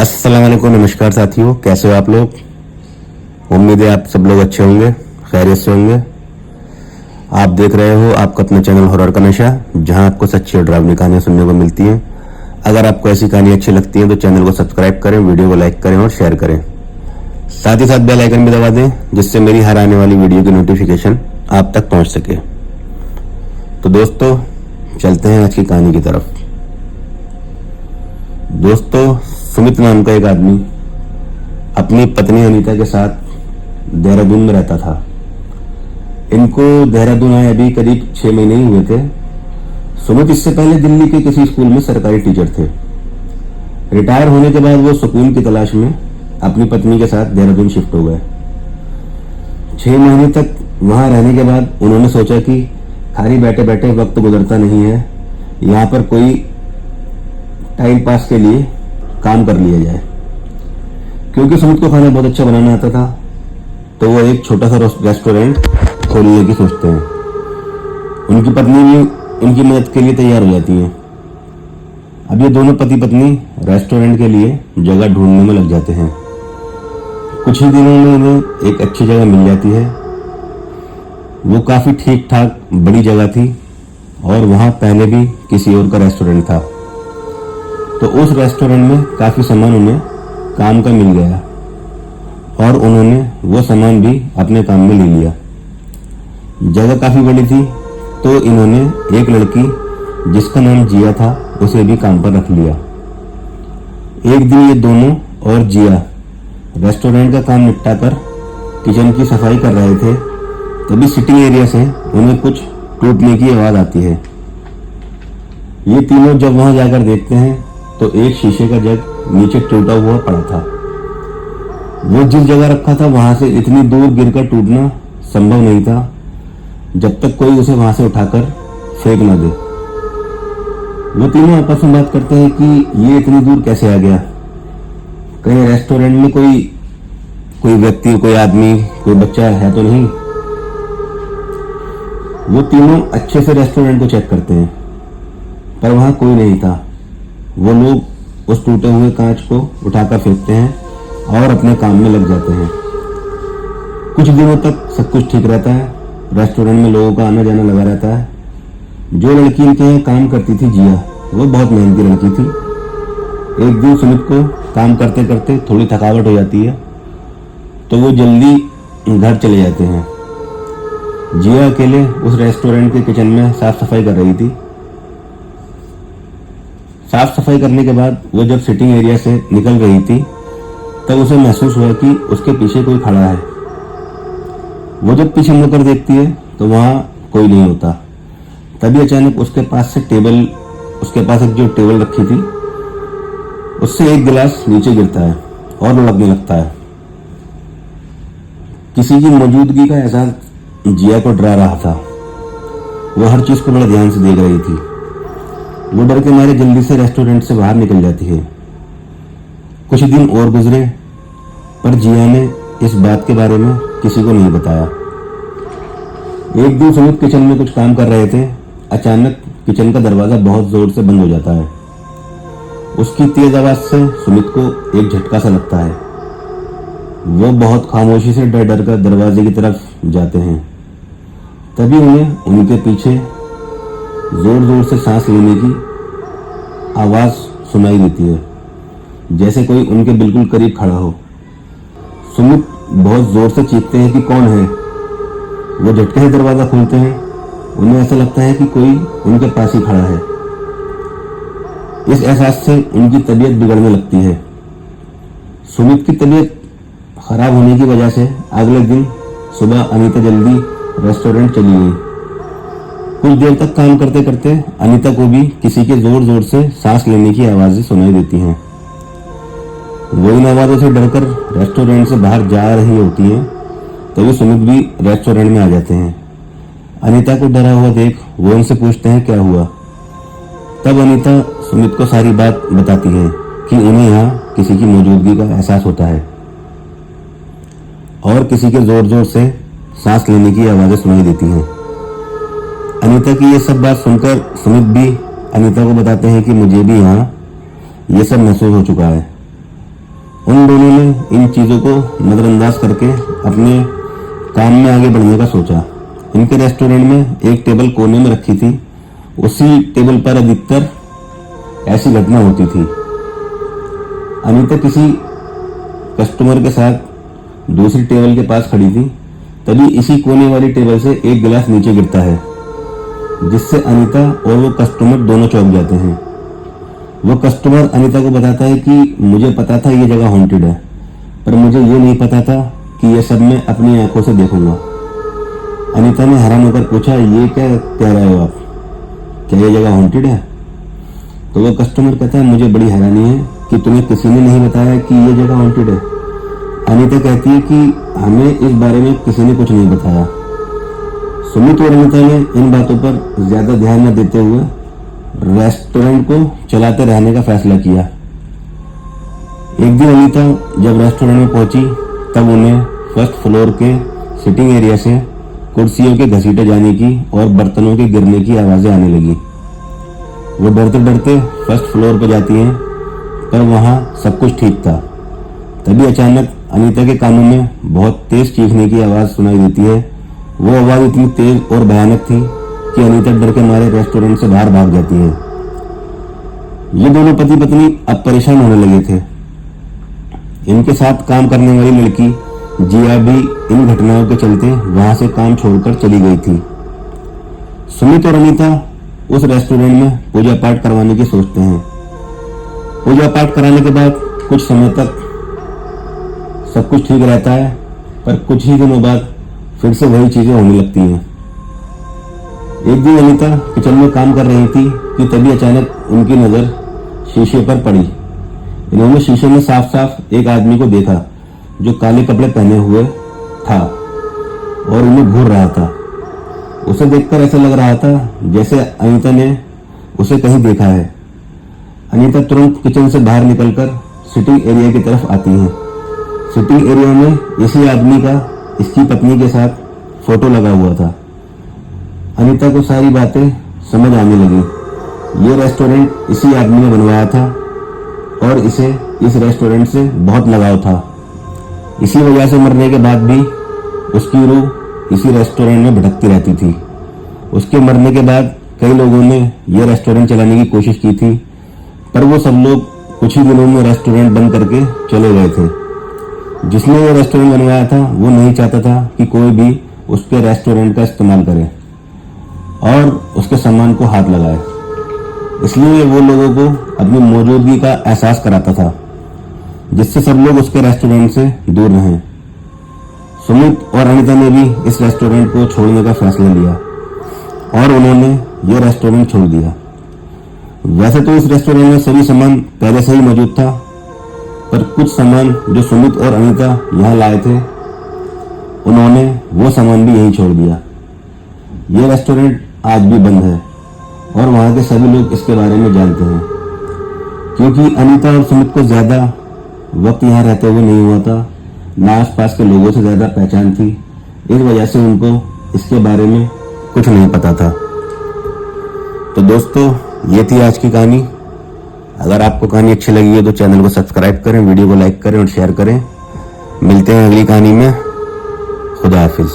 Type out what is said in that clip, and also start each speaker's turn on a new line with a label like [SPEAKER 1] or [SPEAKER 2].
[SPEAKER 1] अस्सलाम वालेकुम, नमस्कार साथियों, कैसे हो आप लोग। उम्मीद है आप सब लोग अच्छे होंगे, खैरियत से होंगे। आप देख रहे हो आपका अपना चैनल हॉरर का नशा, जहां आपको सच्ची और डरावनी कहानियां सुनने को मिलती हैं। अगर आपको ऐसी कहानी अच्छी लगती है तो चैनल को सब्सक्राइब करें, वीडियो को लाइक करें और शेयर करें। साथ ही साथ बेल आइकन भी दबा दें, जिससे मेरी हर आने वाली वीडियो की नोटिफिकेशन आप तक पहुंच सके। तो दोस्तों, चलते हैं आज की कहानी की तरफ। दोस्तों, सुमित नाम का एक आदमी अपनी पत्नी अनीता के साथ देहरादून में रहता था। इनको देहरादून आए अभी करीब 6 महीने ही हुए थे। सुमित इससे पहले दिल्ली के किसी स्कूल में सरकारी टीचर थे। रिटायर होने के बाद वो सुकून की तलाश में अपनी पत्नी के साथ देहरादून शिफ्ट हो गए। 6 महीने तक वहां रहने के बाद उन्होंने सोचा कि खाली बैठे बैठे वक्त गुजरता नहीं है, यहाँ पर कोई टाइम पास के लिए काम कर लिया जाए। क्योंकि सुमित को खाना बहुत अच्छा बनाना आता था, तो वो एक छोटा सा रेस्टोरेंट खोलने की सोचते हैं। उनकी पत्नी भी उनकी मदद के लिए तैयार हो जाती है। अब ये दोनों पति पत्नी रेस्टोरेंट के लिए जगह ढूंढने में लग जाते हैं। कुछ ही दिनों में उन्हें एक अच्छी जगह मिल जाती है। वो काफी ठीक ठाक बड़ी जगह थी और वहां पहले भी किसी और का रेस्टोरेंट था, तो उस रेस्टोरेंट में काफी सामान उन्हें काम का मिल गया और उन्होंने वो सामान भी अपने काम में ले लिया। जगह काफी बड़ी थी, तो इन्होंने एक लड़की जिसका नाम जिया था उसे भी काम पर रख लिया। एक दिन ये दोनों और जिया रेस्टोरेंट का काम निपटाकर किचन की सफाई कर रहे थे, तभी सिटिंग एरिया से उन्हें कुछ टूटने की आवाज आती है। ये तीनों जब वहां जाकर देखते हैं तो एक शीशे का जग नीचे टूटा हुआ पड़ा था। वो जिस जगह रखा था वहां से इतनी दूर गिरकर टूटना संभव नहीं था जब तक कोई उसे वहां से उठाकर फेंक न दे। वो तीनों आपस में बात करते हैं कि ये इतनी दूर कैसे आ गया, कहीं रेस्टोरेंट में कोई व्यक्ति, कोई आदमी, कोई बच्चा है तो नहीं। वो तीनों अच्छे से रेस्टोरेंट को चेक करते हैं, पर वहां कोई नहीं था। वो लोग उस टूटे हुए कांच को उठाकर फेंकते हैं और अपने काम में लग जाते हैं। कुछ दिनों तक सब कुछ ठीक रहता है। रेस्टोरेंट में लोगों का आना जाना लगा रहता है। जो लड़की इनके यहाँ काम करती थी, जिया, वो बहुत मेहनती लड़की थी। एक दिन सुमित को काम करते करते थोड़ी थकावट हो जाती है, तो वो जल्दी घर चले जाते हैं। जिया अकेले उस रेस्टोरेंट के किचन में साफ सफाई कर रही थी। साफ सफाई करने के बाद वो जब सिटिंग एरिया से निकल रही थी, तब उसे महसूस हुआ कि उसके पीछे कोई खड़ा है। वो जब पीछे मुड़कर देखती है तो वहां कोई नहीं होता। तभी अचानक उसके पास एक जो टेबल रखी थी, उससे एक गिलास नीचे गिरता है और लुढ़कने लगता है। किसी की मौजूदगी का एहसास जिया को डरा रहा था। वो हर चीज को बड़े ध्यान से देख रही थी। वो डर के मारे जल्दी से रेस्टोरेंट से बाहर निकल जाती है। कुछ दिन और गुजरे, पर जिया ने इस बात के बारे में किसी को नहीं बताया। एक दिन सुमित किचन में कुछ काम कर रहे थे। अचानक किचन का दरवाजा बहुत जोर से बंद हो जाता है। उसकी तेज आवाज से सुमित को एक झटका सा लगता है। वो बहुत खामोशी से डर डर कर दरवाजे की तरफ जाते हैं। तभी उन्हें उनके पीछे जोर जोर से सांस लेने की आवाज सुनाई देती है, जैसे कोई उनके बिल्कुल करीब खड़ा हो। सुमित बहुत जोर से चीखते हैं कि कौन है। वो झटके से दरवाजा खोलते हैं। उन्हें ऐसा लगता है कि कोई उनके पास ही खड़ा है। इस एहसास से उनकी तबीयत बिगड़ने लगती है। सुमित की तबीयत खराब होने की वजह से अगले दिन सुबह अनीता जल्दी रेस्टोरेंट चली गई। कुछ देर तक काम करते करते अनीता को भी किसी के जोर जोर से सांस लेने की आवाजें सुनाई देती हैं। वो इन आवाजों से डरकर रेस्टोरेंट से बाहर जा रही होती हैं, तभी सुमित भी रेस्टोरेंट में आ जाते हैं। अनीता को डरा हुआ देख वो उनसे पूछते हैं क्या हुआ। तब अनीता सुमित को सारी बात बताती है कि उन्हें यहाँ किसी की मौजूदगी का एहसास होता है और किसी के जोर जोर से सांस लेने की आवाजें सुनाई देती हैं। अनीता की ये सब बात सुनकर सुमित भी अनीता को बताते हैं कि मुझे भी यहाँ ये सब महसूस हो चुका है। उन दोनों ने इन चीज़ों को नज़रअंदाज करके अपने काम में आगे बढ़ने का सोचा। इनके रेस्टोरेंट में एक टेबल कोने में रखी थी। उसी टेबल पर अधिकतर ऐसी घटना होती थी। अनीता किसी कस्टमर के साथ दूसरी टेबल के पास खड़ी थी, तभी इसी कोने वाली टेबल से एक गिलास नीचे गिरता है, जिससे अनीता और वो कस्टमर दोनों चौंक जाते हैं। वो कस्टमर अनीता को बताता है कि मुझे पता था ये जगह हॉन्टेड है, पर मुझे ये नहीं पता था कि ये सब मैं अपनी आंखों से देखूंगा। अनीता ने हैरान होकर पूछा, ये क्या कह रहे हो आप, क्या ये जगह हॉन्टेड है? तो वो कस्टमर कहता है, मुझे बड़ी हैरानी है कि तुम्हें किसी ने नहीं बताया कि ये जगह हॉन्टेड है। अनीता कहती है कि हमें इस बारे में किसी ने कुछ नहीं बताया। सुमित और अनीता ने इन बातों पर ज्यादा ध्यान न देते हुए रेस्टोरेंट को चलाते रहने का फैसला किया। एक दिन अनीता जब रेस्टोरेंट में पहुंची, तब उन्हें फर्स्ट फ्लोर के सिटिंग एरिया से कुर्सियों के घसीटे जाने की और बर्तनों के गिरने की आवाजें आने लगी। वो डरते डरते फर्स्ट फ्लोर पर जाती हैं, पर वहां सब कुछ ठीक था। तभी अचानक अनीता के कानों में बहुत तेज चीखने की आवाज सुनाई देती है। वो आवाज इतनी तेज और भयानक थी कि अनीता डर के मारे रेस्टोरेंट से बाहर भाग जाती है। ये दोनों पति पत्नी अब परेशान होने लगे थे। इनके साथ काम करने वाली लड़की जिया भी इन घटनाओं के चलते वहां से काम छोड़कर चली गई थी। सुमित और अनीता उस रेस्टोरेंट में पूजा पाठ करवाने की सोचते हैं। पूजा पाठ कराने के बाद कुछ समय तक सब कुछ ठीक रहता है, पर कुछ ही दिनों बाद फिर से वही चीजें होने लगती हैं। एक दिन अनीता किचन में काम कर रही थी कि तभी अचानक उनकी नजर शीशे पर पड़ी। इन्होंने शीशे में साफ साफ एक आदमी को देखा जो काले कपड़े पहने हुए था और उन्हें घूर रहा था। उसे देखकर ऐसा लग रहा था जैसे अनीता ने उसे कहीं देखा है। अनीता तुरंत किचन से बाहर निकलकर सिटिंग एरिया की तरफ आती है। सिटिंग एरिया में इसी आदमी का इसकी पत्नी के साथ फोटो लगा हुआ था। अनीता को सारी बातें समझ आने लगी। ये रेस्टोरेंट इसी आदमी ने बनवाया था और इसे इस रेस्टोरेंट से बहुत लगाव था। इसी वजह से मरने के बाद भी उसकी रूह इसी रेस्टोरेंट में भटकती रहती थी। उसके मरने के बाद कई लोगों ने यह रेस्टोरेंट चलाने की कोशिश की थी, पर वो सब लोग कुछ ही दिनों में रेस्टोरेंट बंद करके चले गए थे। जिसने ये रेस्टोरेंट बनवाया था वो नहीं चाहता था कि कोई भी उसके रेस्टोरेंट का इस्तेमाल करे और उसके सामान को हाथ लगाए, इसलिए वो लोगों को अपनी मौजूदगी का एहसास कराता था, जिससे सब लोग उसके रेस्टोरेंट से दूर रहें। सुमित और अनीता ने भी इस रेस्टोरेंट को छोड़ने का फैसला लिया और उन्होंने ये रेस्टोरेंट छोड़ दिया। वैसे तो इस रेस्टोरेंट में सभी सामान पहले से ही मौजूद था, पर कुछ सामान जो सुमित और अनीता यहाँ लाए थे, उन्होंने वो सामान भी यहीं छोड़ दिया। ये रेस्टोरेंट आज भी बंद है और वहाँ के सभी लोग इसके बारे में जानते हैं, क्योंकि अनीता और सुमित को ज्यादा वक्त यहाँ रहते हुए नहीं हुआ था, ना आसपास के लोगों से ज्यादा पहचान थी। इस वजह से उनको इसके बारे में कुछ नहीं पता था। तो दोस्तों, ये थी आज की कहानी। अगर आपको कहानी अच्छी लगी है तो चैनल को सब्सक्राइब करें, वीडियो को लाइक करें और शेयर करें। मिलते हैं अगली कहानी में। खुदा हाफिज।